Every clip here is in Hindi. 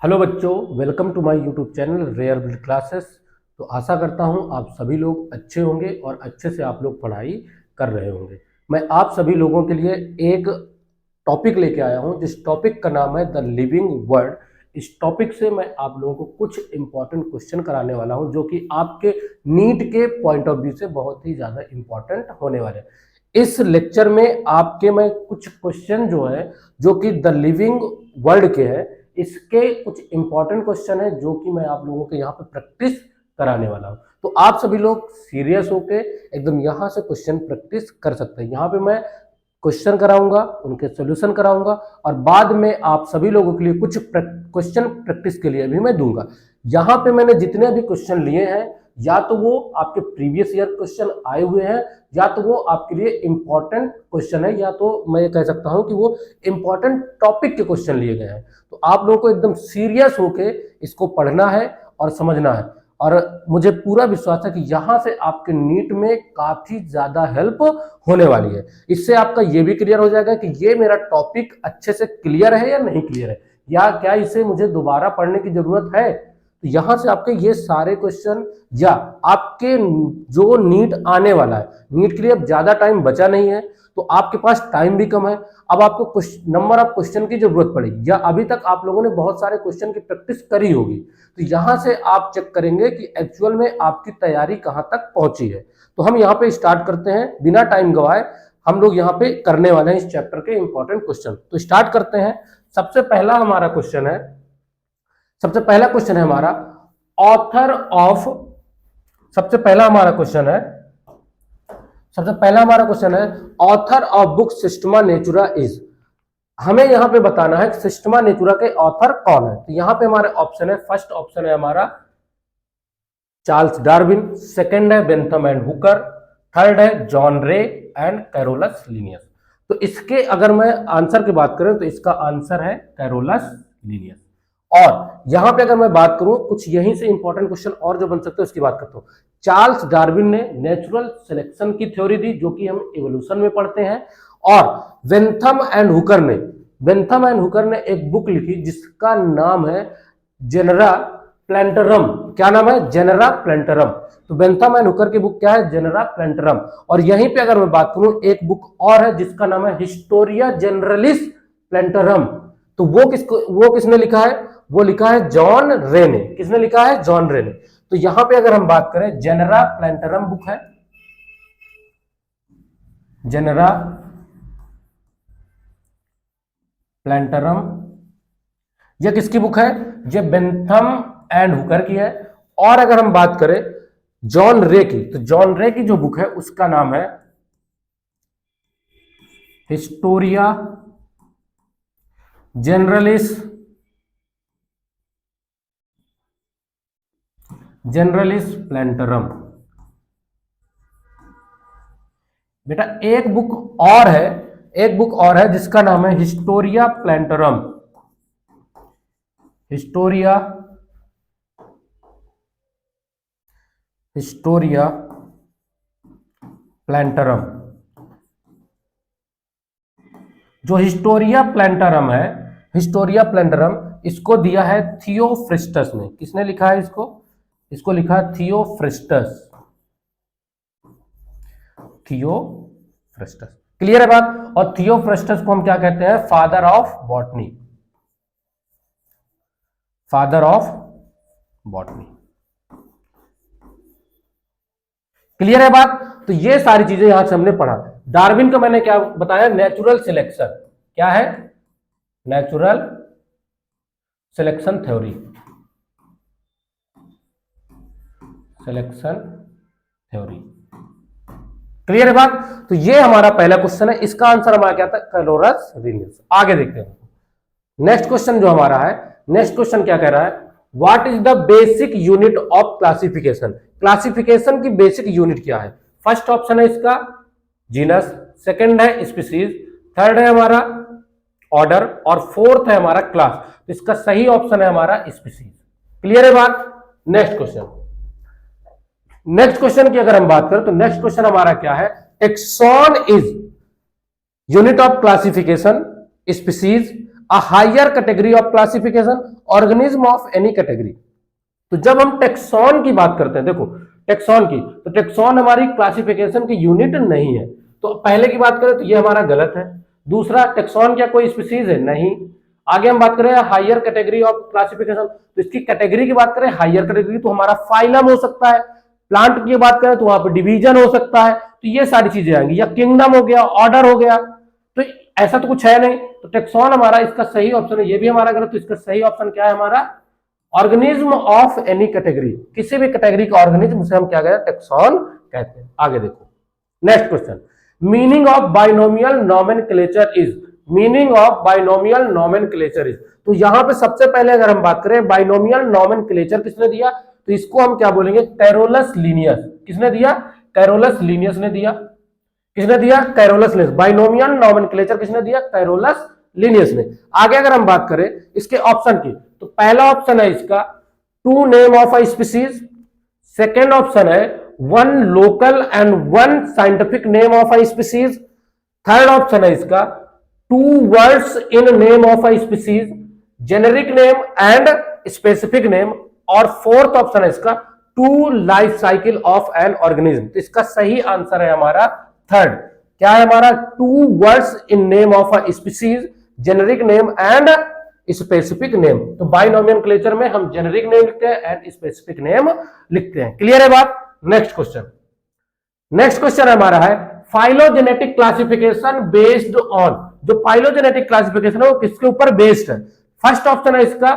हेलो बच्चों, welcome to my YouTube channel rare build classes. तो आशा करता हूं आप सभी लोग अच्छे होंगे और अच्छे से आप लोग पढ़ाई कर रहे होंगे। मैं आप सभी लोगों के लिए एक टॉपिक लेके आया हूं जिस टॉपिक का नाम है द लिविंग वर्ड। इस टॉपिक से मैं आप लोगों को कुछ इंपॉर्टेंट क्वेश्चन कराने वाला हूं जो कि आपके नीट के पॉइंट ऑफ व्यू से बहुत ही ज़्यादा इंपॉर्टेंट होने वाले हैं। इस लेक्चर में आपके मैं कुछ क्वेश्चन जो है जो कि द लिविंग वर्ड के हैं, इसके कुछ इंपॉर्टेंट क्वेश्चन है जो कि मैं आप लोगों के यहाँ पे प्रैक्टिस कराने वाला हूँ। तो आप सभी लोग सीरियस होके एकदम यहाँ से क्वेश्चन प्रैक्टिस कर सकते हैं। यहाँ पे मैं क्वेश्चन कराऊंगा, उनके सॉल्यूशन कराऊंगा और बाद में आप सभी लोगों के लिए कुछ क्वेश्चन प्रैक्टिस के लिए भी मैं दूंगा। यहाँ पे मैंने जितने भी क्वेश्चन लिए हैं या तो वो आपके प्रीवियस ईयर क्वेश्चन आए हुए हैं या तो वो आपके लिए इंपॉर्टेंट क्वेश्चन है या तो मैं कह सकता हूं कि वो इंपॉर्टेंट टॉपिक के क्वेश्चन लिए गए हैं। तो आप लोगों को एकदम सीरियस होके इसको पढ़ना है और समझना है और मुझे पूरा विश्वास है कि यहाँ से आपके नीट में काफी ज्यादा हेल्प होने वाली है। इससे आपका ये भी क्लियर हो जाएगा कि ये मेरा टॉपिक अच्छे से क्लियर है या नहीं क्लियर है, या क्या इसे मुझे दोबारा पढ़ने की जरूरत है। तो यहां से आपके ये सारे क्वेश्चन या आपके जो नीट आने वाला है, नीट के लिए अब ज्यादा टाइम बचा नहीं है तो आपके पास टाइम भी कम है। अब आपको नंबर ऑफ क्वेश्चन की जरूरत पड़ेगी या अभी तक आप लोगों ने बहुत सारे क्वेश्चन की प्रैक्टिस करी होगी। तो यहां से आप चेक करेंगे कि एक्चुअल में आपकी तैयारी कहां तक पहुंची है। तो हम यहाँ पे स्टार्ट करते हैं बिना टाइम गवाए। हम लोग यहाँ पे करने वाले हैं इस चैप्टर के इंपॉर्टेंट क्वेश्चन। तो स्टार्ट करते हैं। सबसे पहला क्वेश्चन है हमारा ऑथर ऑफ। सबसे पहला हमारा क्वेश्चन है author of book Systema Natura is. हमें यहां पे बताना है सिस्टमा नेचुरा के ऑथर कौन है। तो यहां पे हमारे ऑप्शन है, फर्स्ट ऑप्शन है हमारा चार्ल्स डार्विन, सेकंड है बेंथम एंड हुकर, थर्ड है जॉन रे एंड कैरोलस लिनियस। तो इसके अगर मैं आंसर की बात करें तो इसका आंसर है कैरोलस लिनियस। और यहां पे अगर मैं बात करूं कुछ यहीं से इंपॉर्टेंट क्वेश्चन और जो बन सकते हैं उसकी बात करता हूं। चार्ल्स डार्विन ने नेचुरल सिलेक्शन की थ्योरी दी जो कि हम इवोल्यूशन में पढ़ते हैं, और बेंथम एंड हुकर ने एक बुक लिखी जिसका नाम है जेनरा प्लैंटरम। क्या नाम है? जेनरा प्लैंटरम। तो बेंथम एंड हुकर की बुक क्या है? जेनरा प्लैंटरम। और यहीं पे अगर मैं बात करूं एक बुक और है जिसका नाम है हिस्टोरिया जनरलिस प्लैंटरम। तो वो किसने लिखा है? वो लिखा है जॉन रे ने। किसने लिखा है? जॉन रे ने। तो यहां पे अगर हम बात करें जेनरा प्लैंटरम बुक है, जेनरा प्लैंटरम, यह किसकी बुक है? ये बेंथम एंड हुकर की है। और अगर हम बात करें जॉन रे की, तो जॉन रे की जो बुक है उसका नाम है हिस्टोरिया जनरलिस प्लैंटरम। बेटा एक बुक और है जिसका नाम है हिस्टोरिया प्लैंटरम। हिस्टोरिया प्लैंटरम। जो हिस्टोरिया प्लैंटरम इसको दिया है थियोफ्रिस्टस ने। किसने लिखा है इसको? इसको लिखा है थियोफ्रिस्टस। क्लियर है बात? और थियोफ्रिस्टस को हम क्या कहते हैं? Father of botany. क्लियर है बात? तो ये सारी चीजें यहां से हमने पढ़ा। डार्विन को मैंने क्या बताया? Natural selection. क्या है? Natural selection theory. क्लियर है बात? तो ये हमारा पहला क्वेश्चन है। इसका आंसर हमारा क्या था? Carolus Linnaeus. आगे देखते हैं नेक्स्ट क्वेश्चन जो हमारा है। नेक्स्ट क्वेश्चन क्या कह रहा है? What is the basic unit of classification. Classification की बेसिक यूनिट क्या है? फर्स्ट ऑप्शन है इसका जीनस, सेकंड है स्पीसीज, थर्ड है हमारा ऑर्डर और फोर्थ है हमारा क्लास। तो इसका सही ऑप्शन है हमारा स्पीसीज। क्लियर है बात? नेक्स्ट क्वेश्चन की अगर हम बात करें तो नेक्स्ट क्वेश्चन हमारा क्या है? Taxon is unit of classification, species, a higher category of classification organism of any category. तो जब हम टेक्सॉन की बात करते हैं, देखो टेक्सॉन की, तो टेक्सॉन हमारी क्लासिफिकेशन की यूनिट नहीं है, तो पहले की बात करें तो ये हमारा गलत है। दूसरा, टेक्सॉन क्या कोई स्पीसीज है? नहीं। आगे हम बात करें हायर कैटेगरी ऑफ क्लासिफिकेशन, तो इसकी कैटेगरी की बात करें हायर कैटेगरी, तो हमारा फाइलम हो सकता है। प्लांट की बात करें तो वहां पर डिवीजन हो सकता है, तो ये सारी चीजें आएंगी, या किंगडम हो गया, ऑर्डर हो गया, तो ऐसा तो कुछ है नहीं। तो टेक्सॉन हमारा इसका सही ऑप्शन है, ये भी हमारा गलत, तो इसका सही ऑप्शन क्या है हमारा? ऑर्गेनिज्म ऑफ एनी कैटेगरी, किसी भी कैटेगरी का ऑर्गेनिज्म से हम क्या कहते हैं? टेक्सॉन कहते हैं। आगे देखो next question, meaning of binomial nomenclature is, meaning of binomial nomenclature is, तो यहां पे सबसे पहले अगर हम बात करें बाइनोमियल नोमेनक्लेचर किसने दिया, तो इसको हम क्या बोलेंगे? Carolus Linnaeus. किसने दिया? कैरोलस लीनियस ने दिया। किसने दिया? Carolus Linnaeus. बाइनोमियल नोमेनक्लेचर किसने दिया? कैरोलस लीनियस ने। आगे अगर हम बात करें इसके ऑप्शन की, तो पहला ऑप्शन है इसका two name of a species, second option है one local and one scientific name of a species, third option है इसका two words in name of a species, generic name and specific name, और फोर्थ ऑप्शन है इसका two life cycle of an organism. तो इसका सही आंसर है हमारा थर्ड। क्या है हमारा? Two words in name of a species, generic name and specific name. तो बाइनोमेनक्लेचर में हम जेनेरिक नेम लिखते हैं एंड स्पेसिफिक नेम लिखते हैं। क्लियर है बात? नेक्स्ट क्वेश्चन, नेक्स्ट क्वेश्चन हमारा है फाइलोजेनेटिक क्लासिफिकेशन बेस्ड ऑन, जो फाइलोजेनेटिक क्लासिफिकेशन है वो किसके ऊपर बेस्ड है? फर्स्ट ऑप्शन है इसका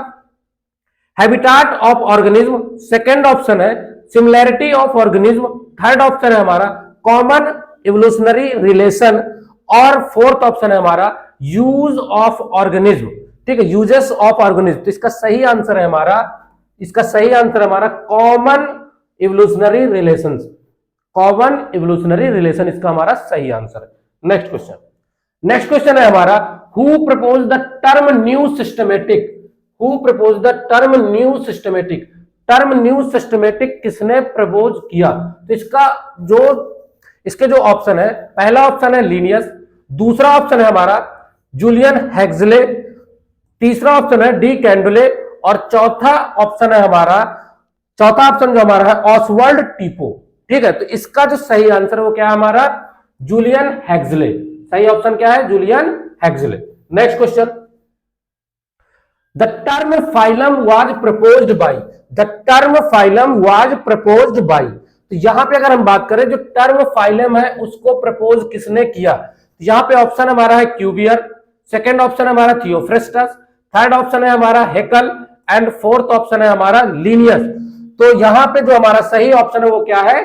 habitat of organism, second option है similarity of organism, third option है हमारा कॉमन इवोल्यूशनरी रिलेशन, और फोर्थ ऑप्शन है हमारा यूज ऑफ ऑर्गेनिज्म। ठीक है, यूजेस ऑफ ऑर्गेनिज्म। तो इसका सही आंसर है हमारा, इसका सही आंसर है हमारा common evolutionary relations, common evolutionary relation इसका हमारा सही आंसर है। नेक्स्ट क्वेश्चन, नेक्स्ट क्वेश्चन है हमारा who propose the term new systematic, who propose the term new systematic, term new systematic किसने प्रपोज किया? तो इसका जो इसके जो ऑप्शन है, पहला ऑप्शन है लीनियस, दूसरा ऑप्शन है हमारा जूलियन हेक्सले, तीसरा ऑप्शन है डी कैंडोले, और चौथा ऑप्शन है हमारा, चौथा ऑप्शन जो हमारा है ऑसवर्ल्ड टीपो। ठीक है, तो इसका जो सही आंसर है वो क्या है हमारा? Julian Huxley. सही ऑप्शन क्या है? Julian Huxley. Next question, the term phylum was proposed by, the term phylum was proposed by, तो यहां पे अगर हम बात करें जो टर्म फाइलम है उसको प्रपोज किसने किया? तो यहां पे ऑप्शन हमारा है क्यूवियर, सेकंड ऑप्शन हमारा थियोफ्रेस्टस, थर्ड ऑप्शन है हमारा हेकल, एंड फोर्थ ऑप्शन है हमारा लीनियस। तो यहां पे जो हमारा सही ऑप्शन है वो क्या है?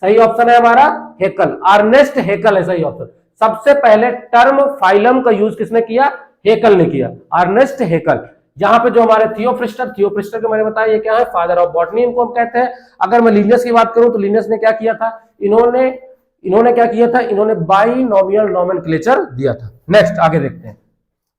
सही ऑप्शन है हमारा हेकल, अर्नेस्ट हेकल है सही ऑप्शन। सबसे पहले टर्म फाइलम का यूज किसने किया? हेकल ने किया, अर्नेस्ट हेकल। यहाँ पे जो हमारे थियोफ्रिस्टर, थियोफ्रिस्टर को मैंने बताया ये क्या है? फादर ऑफ बॉटनी इनको हम कहते हैं। अगर मैं लीनियस की बात करूं तो लीनियस ने क्या किया था? इन्होंने क्या किया था? इन्होंने बाइनोमियल नोमेनक्लेचर दिया था। नेक्स्ट आगे देखते हैं,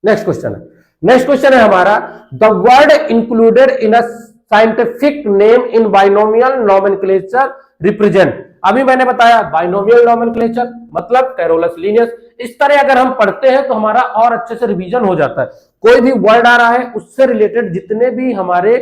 नेक्स्ट क्वेश्चन है, नेक्स्ट क्वेश्चन है हमारा the word included in a scientific name in binomial nomenclature represent. अभी मैंने बताया बाइनोमियल नोमेनक्लेचर मतलब कैरोलस लीनियस। इस तरह अगर हम पढ़ते हैं तो हमारा और अच्छे से रिवीजन हो जाता है। कोई भी वर्ड आ रहा है उससे रिलेटेड जितने भी हमारे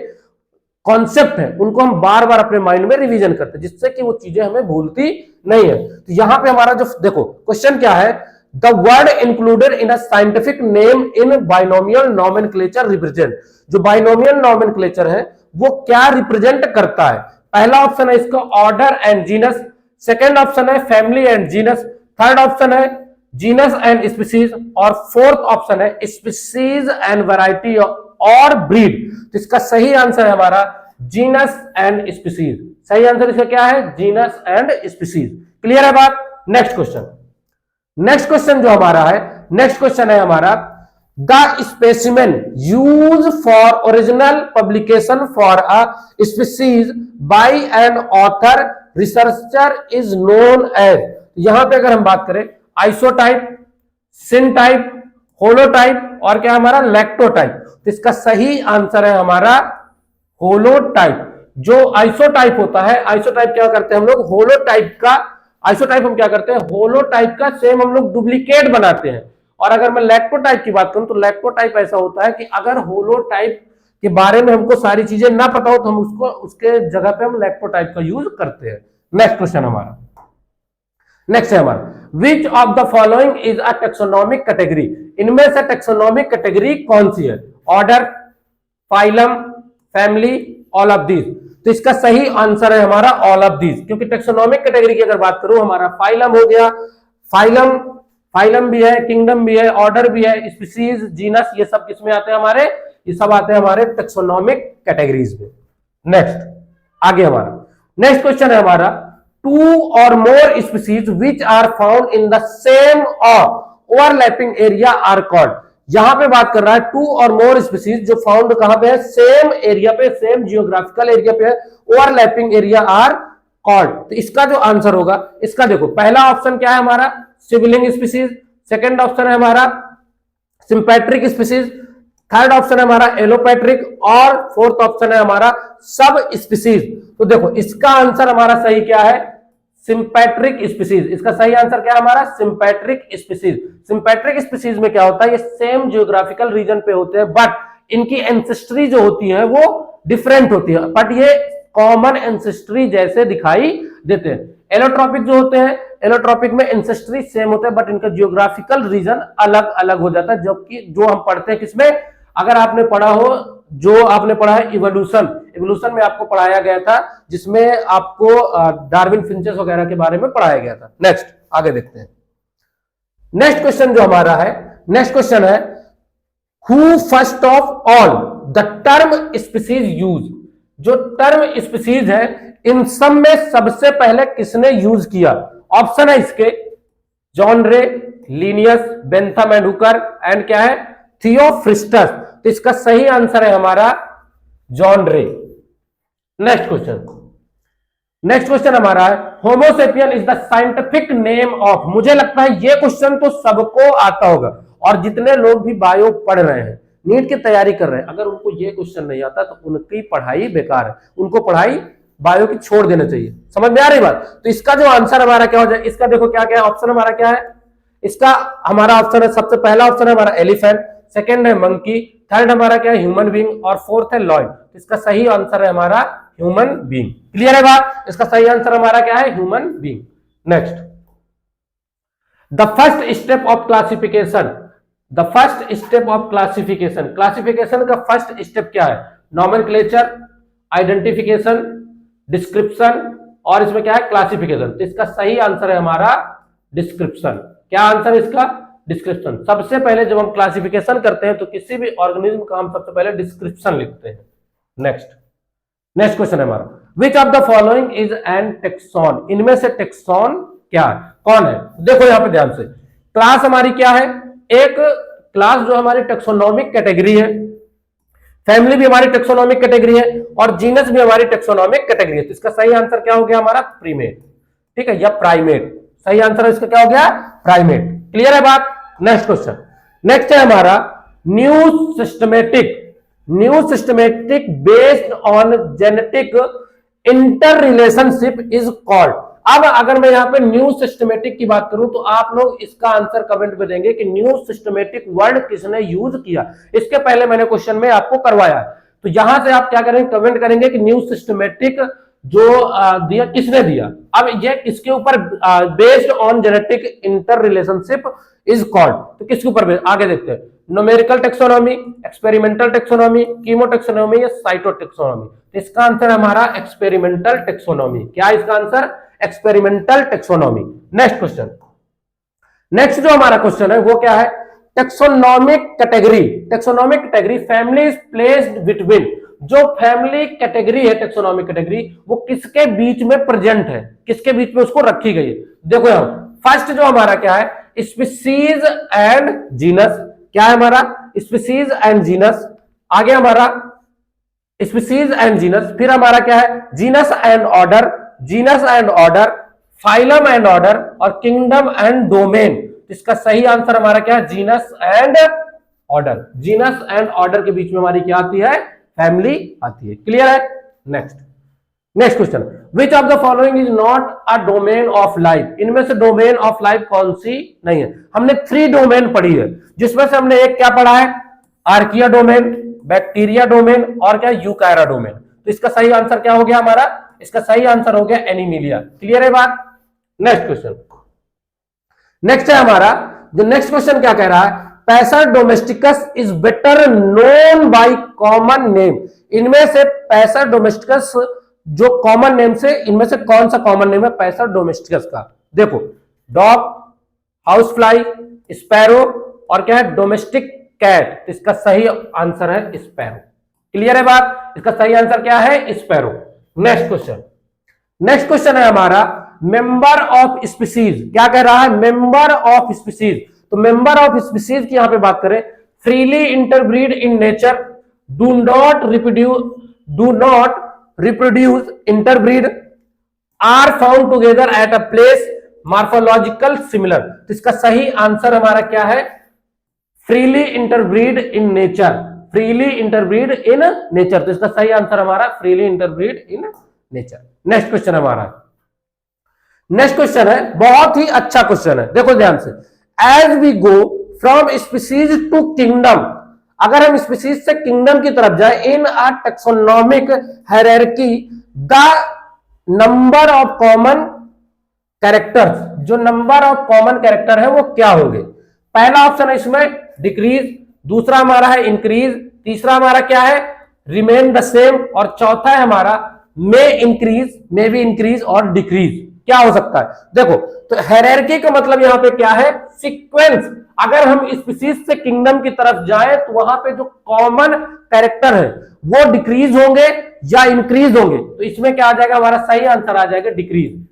कॉन्सेप्ट हैं उनको हम बार बार अपने माइंड में रिवीजन करते हैं, जिससे कि वो चीजें हमें भूलती नहीं है। तो यहां पे हमारा जो देखो क्वेश्चन क्या है, the word included in a scientific name in binomial nomenclature represent. जो बाइनोमियल नोमेनक्लेचर है वो क्या रिप्रेजेंट करता है? पहला ऑप्शन है इसका order and genus, second option है family and genus, third option है जीनस एंड स्पीसीज, और फोर्थ ऑप्शन है स्पीसीज एंड वैरायटी और ब्रीड। तो इसका सही आंसर है हमारा जीनस एंड स्पीसीज। सही आंसर इसका क्या है? Genus and species. क्लियर है बात? नेक्स्ट क्वेश्चन, नेक्स्ट क्वेश्चन जो हमारा है, नेक्स्ट क्वेश्चन है हमारा the specimen use for original publication for a species by an author researcher is known as. यहां पे अगर हम बात करें आइसोटाइप, सिनटाइप, होलोटाइप और क्या हमारा लैक्टोटाइप। तो इसका सही आंसर है हमारा होलोटाइप। जो आइसोटाइप होता है, आइसोटाइप क्या करते हैं हम लोग? होलोटाइप का आइसोटाइप हम क्या करते हैं? होलोटाइप का सेम हम लोग डुप्लीकेट बनाते हैं, और अगर मैं लैक्टोटाइप की बात करूं तो लैक्टोटाइप ऐसा होता है कि अगर होलोटाइप के बारे में हमको सारी चीजें ना पता हो तो हम उसको उसके जगह पे हम लैक्टोटाइप का यूज करते हैं। नेक्स्ट क्वेश्चन हमारा, नेक्स्ट है हमारा, विच of the following is a taxonomic category, इनमें से टेक्सोनॉमिक कैटेगरी कौन सी है? Order, phylum, family, all of these. तो इसका सही आंसर है हमारा ऑल ऑफ दीज, क्योंकि टेक्सोनॉमिक कैटेगरी की अगर बात करूं हमारा फाइलम हो गया, फाइलम फाइलम भी है, किंगडम भी है, ऑर्डर भी है, स्पीसीज, जीनस, ये सब किसमें आते हैं हमारे? ये सब आते हैं हमारे टेक्सोनॉमिक कैटेगरीज में। नेक्स्ट, आगे हमारा नेक्स्ट क्वेश्चन है हमारा, two or more species which are found in the same or overlapping area are called. यहां पे बात कर रहा है टू और मोर स्पीसीज जो फाउंड कहां पे है? सेम एरिया पे, सेम जियोग्राफिकल एरिया पे है, ओवरलैपिंग एरिया आर कॉल्ड। तो इसका जो आंसर होगा, इसका देखो पहला ऑप्शन क्या है हमारा? सिबलिंग स्पीसीज, सेकंड ऑप्शन है हमारा सिंपैट्रिक स्पीसीज, थर्ड ऑप्शन है हमारा एलोपैट्रिक और फोर्थ ऑप्शन है हमारा सब स्पीसीज। तो देखो इसका आंसर हमारा सही क्या है? सिंपैट्रिक स्पीसीज। इसका सही आंसर क्या है हमारा? सिंपैट्रिक स्पीसीज। सिंपैट्रिक स्पीसीज में क्या होता है? ये सेम जियोग्राफिकल रीजन पे होते हैं बट इनकी एंसेस्ट्री जो होती है वो डिफरेंट होती है, बट ये कॉमन एंसेस्ट्री जैसे दिखाई देते हैं। एलोट्रॉपिक जो होते हैं, एलोट्रॉपिक में एंसेस्ट्री सेम होता है बट इनका जियोग्राफिकल रीजन अलग अलग हो जाता है, जबकि जो हम पढ़ते हैं किसमें? अगर आपने पढ़ा हो, जो आपने पढ़ा है इवोल्यूशन, इवोल्यूशन में आपको पढ़ाया गया था, जिसमें आपको डार्विन फिंचेस वगैरह के बारे में पढ़ाया गया था। नेक्स्ट आगे देखते हैं। नेक्स्ट क्वेश्चन जो हमारा है, नेक्स्ट क्वेश्चन है, who first of all the term species use. जो टर्म स्पीसीज है इन सब में सबसे पहले किसने यूज किया? ऑप्शन है इसके जॉन रे, Linnaeus, Bentham and Hooker and क्या है? थियोफ्रिस्टस। तो इसका सही आंसर है हमारा जॉन रे। नेक्स्ट क्वेश्चन, नेक्स्ट क्वेश्चन हमारा है, Homo sapien is the scientific name of. मुझे लगता है ये क्वेश्चन तो सबको आता होगा और जितने लोग भी बायो पढ़ रहे हैं, नीट की तैयारी कर रहे हैं, अगर उनको ये क्वेश्चन नहीं आता तो उनकी पढ़ाई बेकार है, उनको पढ़ाई बायो की छोड़ देना चाहिए। समझ में आ रही बात? तो इसका जो आंसर हमारा क्या हो जाए? इसका देखो क्या क्या ऑप्शन हमारा क्या है? इसका हमारा ऑप्शन है, सबसे पहला ऑप्शन है हमारा एलिफेंट, सेकंड है मंकी, थर्ड हमारा क्या है? ह्यूमन बीइंग और फोर्थ है लॉयन। इसका सही आंसर है हमारा ह्यूमन बीइंग। क्लियर है बात? इसका सही आंसर हमारा क्या है? Human being. Next, the first step of classification, the first step of classification, classification का फर्स्ट स्टेप क्या है? नॉमेनक्लेचर, आइडेंटिफिकेशन, डिस्क्रिप्शन और इसमें क्या है? क्लासिफिकेशन। तो इसका सही आंसर है हमारा डिस्क्रिप्शन। क्या आंसर है इसका? डिस्क्रिप्शन। सबसे पहले जब हम क्लासिफिकेशन करते हैं तो किसी भी ऑर्गेनिज्म का हम सबसे पहले डिस्क्रिप्शन लिखते हैं। नेक्स्ट, नेक्स्ट क्वेश्चन है हमारा, विच of the following is an tax on. इनमें से टेक्सॉन क्या है? कौन है? देखो यहां पे ध्यान से, क्लास हमारी क्या है? एक क्लास जो हमारी टेक्सोनॉमिक कैटेगरी है, फैमिली भी हमारी टेक्सोनॉमिक कैटेगरी है और जीनस भी हमारी टेक्सोनॉमिक कैटेगरी है। तो इसका सही आंसर क्या हो गया हमारा? प्रीमेट, ठीक है, या प्राइमेट। सही आंसर इसका क्या हो गया? प्राइमेट। क्लियर है बात? नेक्स्ट क्वेश्चन, नेक्स्ट है हमारा new systematic, new systematic based on genetic inter relationship is called. अब अगर मैं यहां पे न्यू सिस्टमेटिक की बात करूं तो आप लोग इसका आंसर कमेंट में देंगे कि न्यू सिस्टमेटिक वर्ड किसने यूज किया। इसके पहले मैंने क्वेश्चन में आपको करवाया है, तो यहां से आप क्या करेंगे? कमेंट करेंगे कि न्यू सिस्टमेटिक जो दिया किसने दिया। अब ये किसके ऊपर? Based on genetic inter relationship is called. तो किसके ऊपर? आगे देखते हैं, numerical taxonomy, experimental taxonomy, chemo taxonomy या साइटो टेक्सोनॉमी। तो इसका आंसर हमारा एक्सपेरिमेंटल टेक्सोनॉमी। क्या इसका answer? Experimental taxonomy. Next question, next जो हमारा क्वेश्चन है वो क्या है? Taxonomic category, taxonomic category family is placed between. जो फैमिली कैटेगरी है, टेक्सोनॉमिक कैटेगरी, वो किसके बीच में प्रेजेंट है? किसके बीच में उसको रखी गई है? देखो यहां फर्स्ट जो हमारा क्या है? Species and genus. क्या है हमारा? Species and genus. आगे हमारा स्पीसीज एंड जीनस, फिर हमारा क्या है? Genus and order, genus and order, phylum and order और किंगडम एंड डोमेन। इसका सही आंसर हमारा क्या है? Genus and order. Genus and order के बीच में हमारी क्या आती है? फैमिली आती है। क्लियर है? Next, next question, which of the following is not a domain of life, इनमें से डोमेन ऑफ लाइफ कौन सी नहीं है। हमने 3 डोमेन पढ़ी है, जिसमें से हमने एक क्या पढ़ा है, आर्किया डोमेन, बैक्टीरिया डोमेन और क्या यूकैरिया डोमेन। तो इसका सही आंसर क्या हो गया हमारा, इसका सही आंसर हो गया एनीमिलिया। क्लियर है बात। नेक्स्ट क्वेश्चन, नेक्स्ट है हमारा जो नेक्स्ट क्वेश्चन क्या कह रहा है, passer domesticus is better known by common name, इनमें से पैसर डोमेस्टिकस जो कॉमन नेम से, इनमें से कौन सा कॉमन नेम है पैसर डोमेस्टिकस का। देखो, डॉग, हाउस फ्लाई, स्पैरो और क्या है डोमेस्टिक कैट। इसका सही आंसर है स्पैरो। क्लियर है बात, इसका सही आंसर क्या है sparrow. Next question, next question है हमारा मेंबर ऑफ स्पीसीज, क्या कह रहा है मेंबर ऑफ स्पीसीज। तो मेंबर ऑफ स्पीसीज की यहां पे बात करें, freely interbreed in nature, do not reproduce interbreed, are found together at a place, morphological similar. तो इसका सही आंसर हमारा क्या है, freely interbreed in nature, freely interbreed in nature. तो इसका सही आंसर हमारा freely interbreed in nature. Next question हमारा, नेक्स्ट क्वेश्चन है बहुत ही अच्छा क्वेश्चन है, देखो ध्यान से। As we go from species to kingdom, अगर हम स्पीसीज से किंगडम की तरफ जाए, in a taxonomic hierarchy the number of common characters, जो नंबर ऑफ कॉमन कैरेक्टर है वो क्या होंगे। पहला ऑप्शन है इसमें डिक्रीज, दूसरा हमारा है इंक्रीज, तीसरा हमारा क्या है रिमेन द सेम और चौथा है हमारा may increase, may be increase और डिक्रीज। क्या हो सकता है, देखो तो हायरार्की का मतलब यहां पे क्या है सीक्वेंस। अगर हम स्पीसीज से किंगडम की तरफ जाएं तो वहां पे जो कॉमन कैरेक्टर है वो डिक्रीज होंगे या इंक्रीज होंगे। तो इसमें क्या आ जाएगा हमारा सही आंसर आ जाएगा डिक्रीज।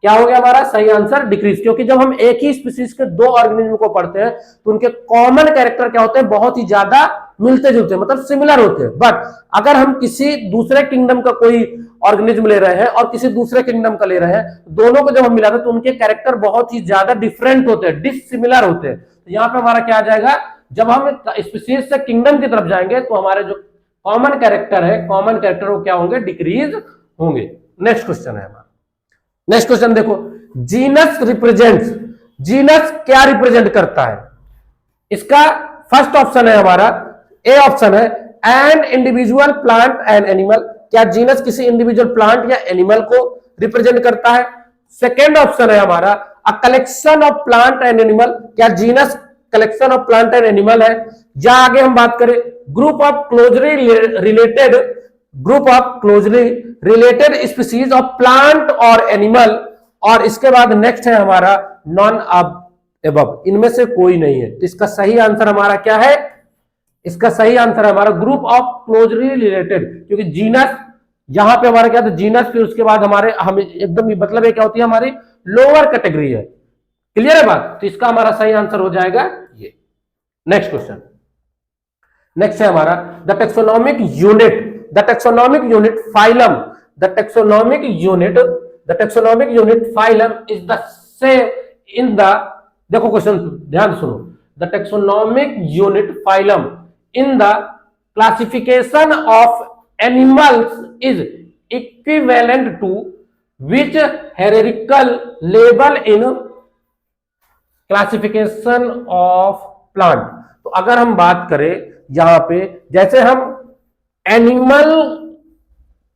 क्या हो गया हमारा सही आंसर डिक्रीज, क्योंकि जब हम एक ही स्पीसीज के 2 ऑर्गेनिज्म को पढ़ते हैं तो उनके कॉमन कैरेक्टर क्या होते हैं, बहुत ही ज्यादा मिलते जुलते हैं, मतलब सिमिलर होते हैं। बट अगर हम किसी दूसरे किंगडम का कोई ऑर्गेनिज्म ले रहे हैं और किसी दूसरे किंगडम का ले रहे हैं, दोनों को जब हम मिलाते हैं तो उनके कैरेक्टर बहुत ही ज्यादा डिफरेंट होते हैं, डिसिमिलर होते हैं। तो यहाँ पे हमारा क्या आ जाएगा, जब हम स्पीसीज से किंगडम की तरफ जाएंगे तो हमारे जो कॉमन कैरेक्टर है, कॉमन कैरेक्टर वो क्या होंगे डिक्रीज होंगे। नेक्स्ट क्वेश्चन है हमारा, नेक्स्ट क्वेश्चन देखो, जीनस रिप्रेजेंट्स, जीनस क्या रिप्रेजेंट करता है। इसका फर्स्ट ऑप्शन है हमारा ए ऑप्शन है an individual plant and animal, क्या जीनस किसी इंडिविजुअल प्लांट या एनिमल को रिप्रेजेंट करता है। सेकेंड ऑप्शन है हमारा a collection of plant and animal, क्या genus collection of plant and animal है। या आगे हम बात करें group of closely related, group of closely related species of plant और एनिमल। और इसके बाद नेक्स्ट है हमारा नॉन अबव, इनमें से कोई नहीं है। तो इसका सही आंसर हमारा क्या है, इसका सही आंसर है हमारा ग्रुप ऑफ क्लोजली रिलेटेड, क्योंकि जीनस यहां पे हमारा क्या था जीनस, फिर उसके बाद हमारे हम एकदम मतलब क्या होती है हमारी लोअर कैटेगरी है। क्लियर है बात, तो इसका हमारा सही आंसर हो जाएगा ये। नेक्स्ट क्वेश्चन, नेक्स्ट है हमारा the taxonomic unit, the taxonomic unit phylum, the taxonomic unit, the taxonomic unit phylum is the same in the, देखो क्वेश्चन ध्यान सुनो, the taxonomic unit phylum in the classification of animals is equivalent to which hierarchical level in classification of plant. तो अगर हम बात करें यहां पे, जैसे हम एनिमल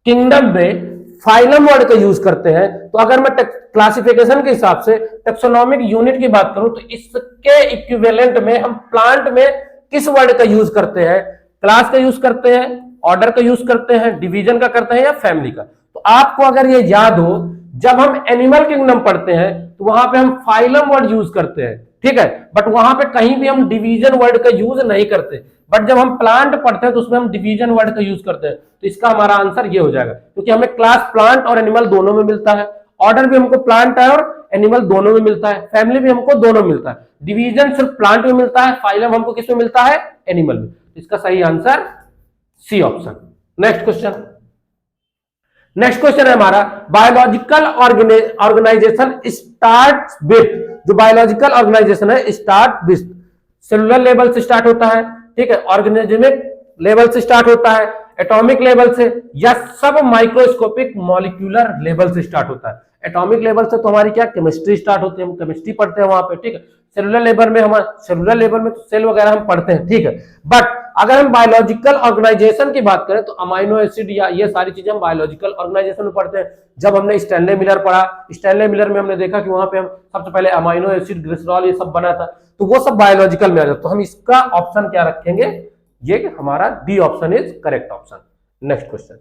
किंगडम में फाइलम वर्ड का यूज करते हैं, तो अगर मैं क्लासिफिकेशन के हिसाब से टैक्सोनॉमिक यूनिट की बात करूं तो इसके इक्विवेलेंट में हम प्लांट में किस वर्ड का यूज करते हैं, क्लास का यूज करते हैं, ऑर्डर का यूज करते हैं, डिवीजन का करते हैं या फैमिली का। तो आपको अगर ये याद हो, जब हम एनिमल किंगडम पढ़ते हैं तो वहां पे हम फाइलम वर्ड यूज करते हैं, ठीक है, बट वहां पे कहीं भी हम डिवीजन वर्ड का यूज नहीं करते। बट जब हम प्लांट पढ़ते हैं तो उसमें हम डिवीजन वर्ड का यूज करते हैं। तो इसका हमारा आंसर ये हो जाएगा, क्योंकि हमें क्लास प्लांट और एनिमल दोनों में मिलता है, ऑर्डर भी हमको प्लांट है और एनिमल दोनों में मिलता है, फैमिली भी हमको दोनों में मिलता है, डिवीजन सिर्फ प्लांट में मिलता है, फाइलम हमको किस में मिलता है एनिमल में। इसका सही answer C option. Next question, next question है हमारा बायोलॉजिकल ऑर्गेनाइजेशन स्टार्ट विथ, जो बायोलॉजिकल ऑर्गेनाइजेशन है स्टार्ट विथ सेलुलर लेवल से स्टार्ट होता है, ठीक है, ऑर्गेनिज्मिक लेवल से स्टार्ट होता है, एटॉमिक लेवल से या सब माइक्रोस्कोपिक मॉलिक्यूलर लेवल से स्टार्ट होता है। एटॉमिक लेवल से तो हमारी क्या केमिस्ट्री स्टार्ट होती है, हम केमिस्ट्री पढ़ते हैं वहां पे, ठीक है। सेलुलर लेवल में तो सेल वगैरह हम पढ़ते हैं, ठीक है। बट अगर हम बायोलॉजिकल ऑर्गेनाइजेशन की बात करें तो अमाइनो एसिड या ये सारी चीजें हम बायोलॉजिकल ऑर्गेनाइजेशन में पढ़ते हैं। जब हमने स्टैनले मिलर पढ़ा, स्टैनले मिलर में हमने देखा कि वहां पे हम सबसे पहले अमाइनो एसिड, ग्लिसरॉल ये सब बना था, तो वो सब बायोलॉजिकल में आ जाता। तो हम इसका ऑप्शन क्या रखेंगे, ये हमारा D option is correct option. Next question,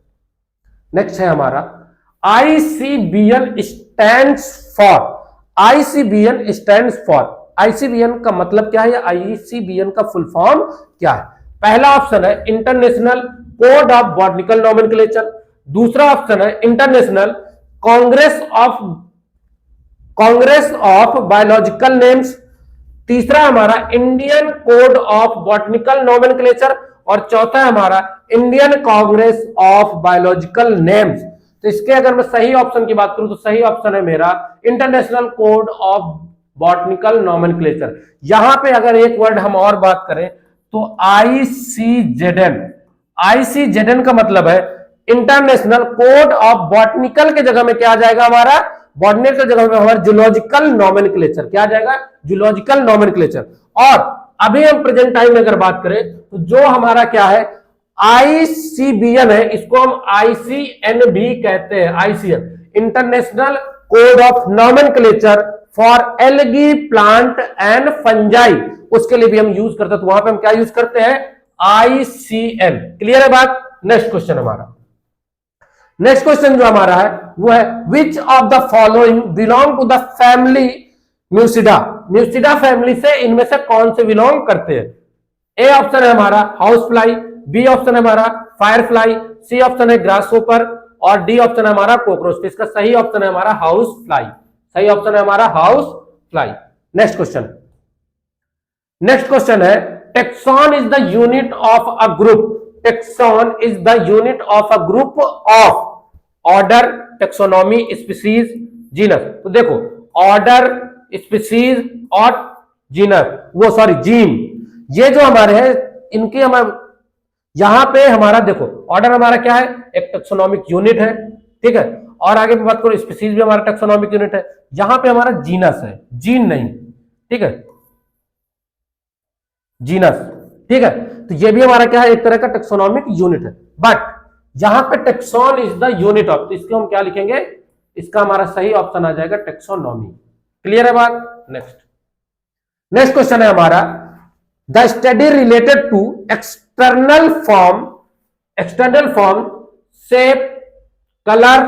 next है हमारा ICBN stands for. ICBN stands for, ICBN का मतलब क्या है या ICBN का फुल फॉर्म क्या है? पहला ऑप्शन है international code of botanical nomenclature, दूसरा ऑप्शन है international Congress of biological names, तीसरा हमारा Indian code of botanical nomenclature और चौथा है हमारा Indian Congress of biological names. तो इसके अगर मैं सही ऑप्शन की बात करूं तो सही ऑप्शन है मेरा international code of botanical nomenclature. यहां पे अगर एक वर्ड हम और बात करें तो ICZN, ICZN का मतलब है इंटरनेशनल कोड ऑफ बॉटनिकल के जगह में क्या आ जाएगा हमारा, बॉटनिकल के जगह में हमारा जूलॉजिकल नोमेनक्लेचर, क्या आ जाएगा, जूलॉजिकल नोमेनक्लेचर। और अभी हम प्रेजेंट टाइम में अगर बात करें तो जो हमारा क्या है ICBN है, इसको हम ICN भी कहते हैं, ICN international code of nomenclature for algae plant and fungi, उसके लिए भी हम यूज करते हैं। तो वहां पे हम क्या यूज करते हैं, ICN। क्लियर है बात? नेक्स्ट क्वेश्चन हमारा, नेक्स्ट क्वेश्चन जो हमारा है वो है which of the following belong to the family Muscidae. Muscidae family से इनमें से कौन से बिलोंग करते हैं? ए ऑप्शन है हमारा हाउस फ्लाई, बी ऑप्शन है हमारा फायर फ्लाई, सी ऑप्शन है ग्रास होपर और डी ऑप्शन है हमारा कॉकरोच। इसका सही ऑप्शन है हमारा हाउस फ्लाई, सही ऑप्शन है हमारा house fly. Next question, next question है taxon is the unit of a group. Taxon is the unit of a group of order, taxonomy, species, genus. तो देखो ऑर्डर, स्पीसीज और जीनस, वो सॉरी जीन, ये जो हमारे हैं इनके हमारे यहां पे हमारा देखो ऑर्डर हमारा क्या है, एक टेक्सोनॉमिक यूनिट है, ठीक है। और आगे बात करो स्पीसीज भी हमारा टेक्सोनॉमिक यूनिट है, यहां पे हमारा जीनस है, जीन नहीं, ठीक है, जीनस, ठीक है। तो ये भी हमारा क्या है, एक तरह का टेक्सोनॉमिक यूनिट है। बट यहां पे tax on is the unit of, तो इसको हम क्या लिखेंगे, इसका हमारा सही ऑप्शन आ जाएगा टेक्सोनॉमी। क्लियर है बात? नेक्स्ट, नेक्स्ट क्वेश्चन है हमारा the study related to external form, shape, colour,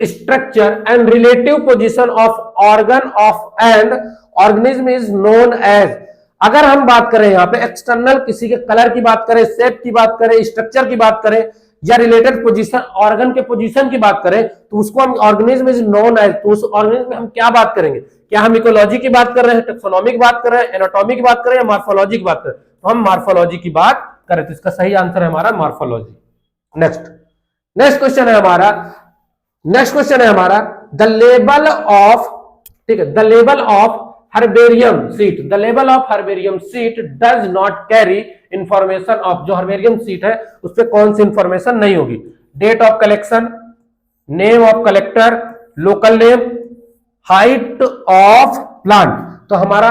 structure and relative position of organ of and organism is known as. अगर हम बात करें यहां पे एक्सटर्नल, किसी के कलर की बात करें, शेप की बात करें, स्ट्रक्चर की बात करें या रिलेटेड पोजीशन, ऑर्गन के पोजीशन की बात करें, तो उसको हम ऑर्गेनिज्म इज नोन एज। तो उस ऑर्गेनिज्म में हम क्या बात करेंगे, क्या हम इकोलॉजी की बात कर रहे हैं, टेक्सोनॉमी की बात कर रहे हैं, एनाटॉमी की बात कर रहे हैं या मार्फोलॉजी की बात कर रहे हैं? तो हम मार्फोलॉजी की बात करें, तो इसका सही आंसर है हमारा मार्फोलॉजी। नेक्स्ट, नेक्स्ट क्वेश्चन है हमारा, नेक्स्ट क्वेश्चन है हमारा द लेबल ऑफ, ठीक है, the label of herbarium sheet, the label of herbarium sheet does not carry information of, जो हर्बेरियम सीट है उस पर कौन सी इंफॉर्मेशन नहीं होगी, date of collection, name of collector, local name, height of plant. तो हमारा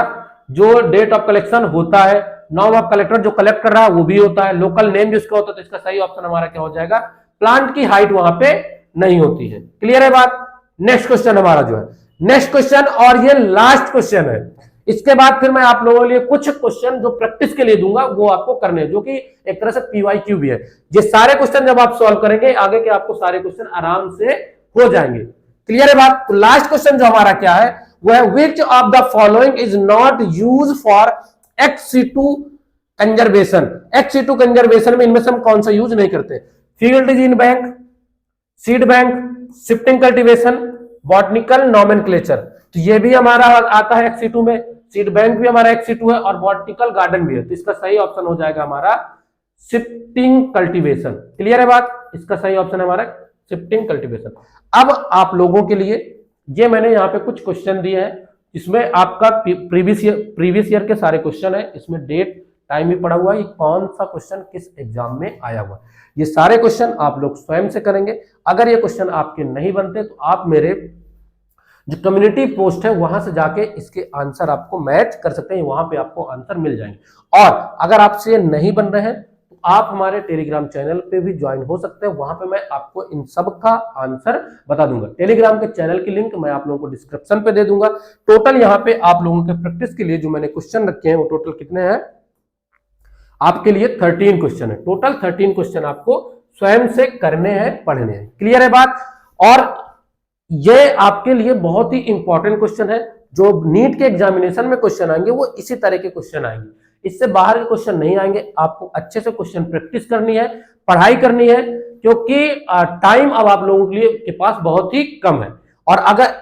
जो डेट ऑफ कलेक्शन होता है, नाम ऑफ कलेक्टर जो कलेक्ट कर रहा है वो भी होता है, लोकल नेम जिसका होता है, तो इसका सही ऑप्शन हमारा क्या हो जाएगा, प्लांट की हाइट वहां पे नहीं होती है। क्लियर है बात? नेक्स्ट क्वेश्चन हमारा जो है, नेक्स्ट क्वेश्चन और ये लास्ट क्वेश्चन है, इसके बाद फिर मैं आप लोगों के लिए कुछ क्वेश्चन जो प्रैक्टिस के लिए दूंगा वो आपको करने हैं, जो कि एक तरह से PYQ भी है। ये सारे क्वेश्चन जब आप सॉल्व करेंगे आगे के आपको सारे क्वेश्चन आराम से हो जाएंगे। क्लियर है बात? तो लास्ट क्वेश्चन जो हमारा क्या है वो है which of the following is not use for ex-situ conservation. ex-situ conservation में इनमें से हम कौन सा यूज नहीं करते, field gene bank, seed bank, shifting cultivation, botanical nomenclature. तो ये भी हमारा आता है ex-situ में, सीड बैंक भी हमारा ex-situ है और बॉटनिकल गार्डन भी है। तो इसका सही ऑप्शन हो जाएगा हमारा शिफ्टिंग कल्टीवेशन। क्लियर है बात? इसका सही ऑप्शन है हमारा शिफ्टिंग कल्टीवेशन। अब आप लोगों के लिए ये मैंने यहाँ पे कुछ क्वेश्चन दिए हैं, इसमें आपका प्रीवियस ईयर के सारे क्वेश्चन है, इसमें डेट, टाइम भी पड़ा हुआ है, कौन सा क्वेश्चन किस एग्जाम में आया हुआ, ये सारे क्वेश्चन आप लोग स्वयं से करेंगे। अगर ये क्वेश्चन आपके नहीं बनते तो आप मेरे जो कम्युनिटी पोस्ट है वहां से जाके इसके आंसर आपको मैच कर सकते हैं, वहां पे आपको आंसर मिल जाएंगे। और अगर आपसे ये नहीं बन रहे हैं तो आप हमारे टेलीग्राम चैनल पे भी ज्वाइन हो सकते हैं, वहां पे मैं आपको इन सब का आंसर बता दूंगा। टेलीग्राम के चैनल की लिंक मैं आप लोगों को डिस्क्रिप्शन पे दे दूंगा। टोटल यहाँ पे आप लोगों के प्रैक्टिस के लिए जो मैंने क्वेश्चन रखे हैं वो टोटल कितने हैं आपके लिए 13 क्वेश्चन है। टोटल 13 क्वेश्चन आपको स्वयं से करने हैं, पढ़ने हैं। क्लियर है बात? और ये आपके लिए बहुत ही इंपॉर्टेंट क्वेश्चन है। जो नीट के एग्जामिनेशन में क्वेश्चन आएंगे वो इसी तरह के क्वेश्चन आएंगे, इससे बाहर के क्वेश्चन नहीं आएंगे। आपको अच्छे से क्वेश्चन प्रैक्टिस करनी है, पढ़ाई करनी है, क्योंकि टाइम अब आप लोगों के लिए के पास बहुत ही कम है। और अगर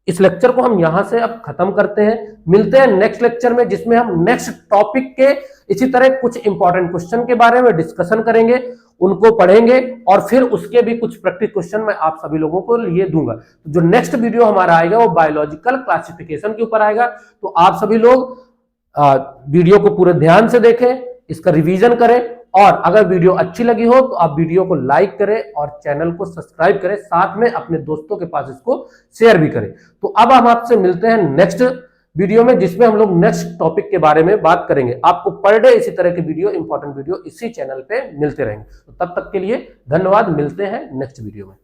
इस लेक्चर को हम यहां से अब खत्म करते हैं, मिलते हैं नेक्स्ट लेक्चर में, जिसमें हम नेक्स्ट टॉपिक के इसी तरह कुछ इंपॉर्टेंट क्वेश्चन के बारे में डिस्कशन करेंगे, उनको पढ़ेंगे और फिर उसके भी कुछ प्रैक्टिस क्वेश्चन मैं आप सभी लोगों को लिए दूंगा। तो जो नेक्स्ट वीडियो हमारा आएगा वो बायोलॉजिकल क्लासिफिकेशन के ऊपर आएगा। तो आप सभी लोग वीडियो को पूरे ध्यान से देखें, इसका रिवीजन करें, और अगर वीडियो अच्छी लगी हो तो आप वीडियो को लाइक करें और चैनल को सब्सक्राइब करें, साथ में अपने दोस्तों के पास इसको शेयर भी करें। तो अब हम आपसे मिलते हैं नेक्स्ट वीडियो में, जिसमें हम लोग नेक्स्ट टॉपिक के बारे में बात करेंगे। आपको पर डे इसी तरह के वीडियो, इंपॉर्टेंट वीडियो इसी चैनल पे मिलते रहेंगे। तो तब तक के लिए धन्यवाद, मिलते हैं नेक्स्ट वीडियो में।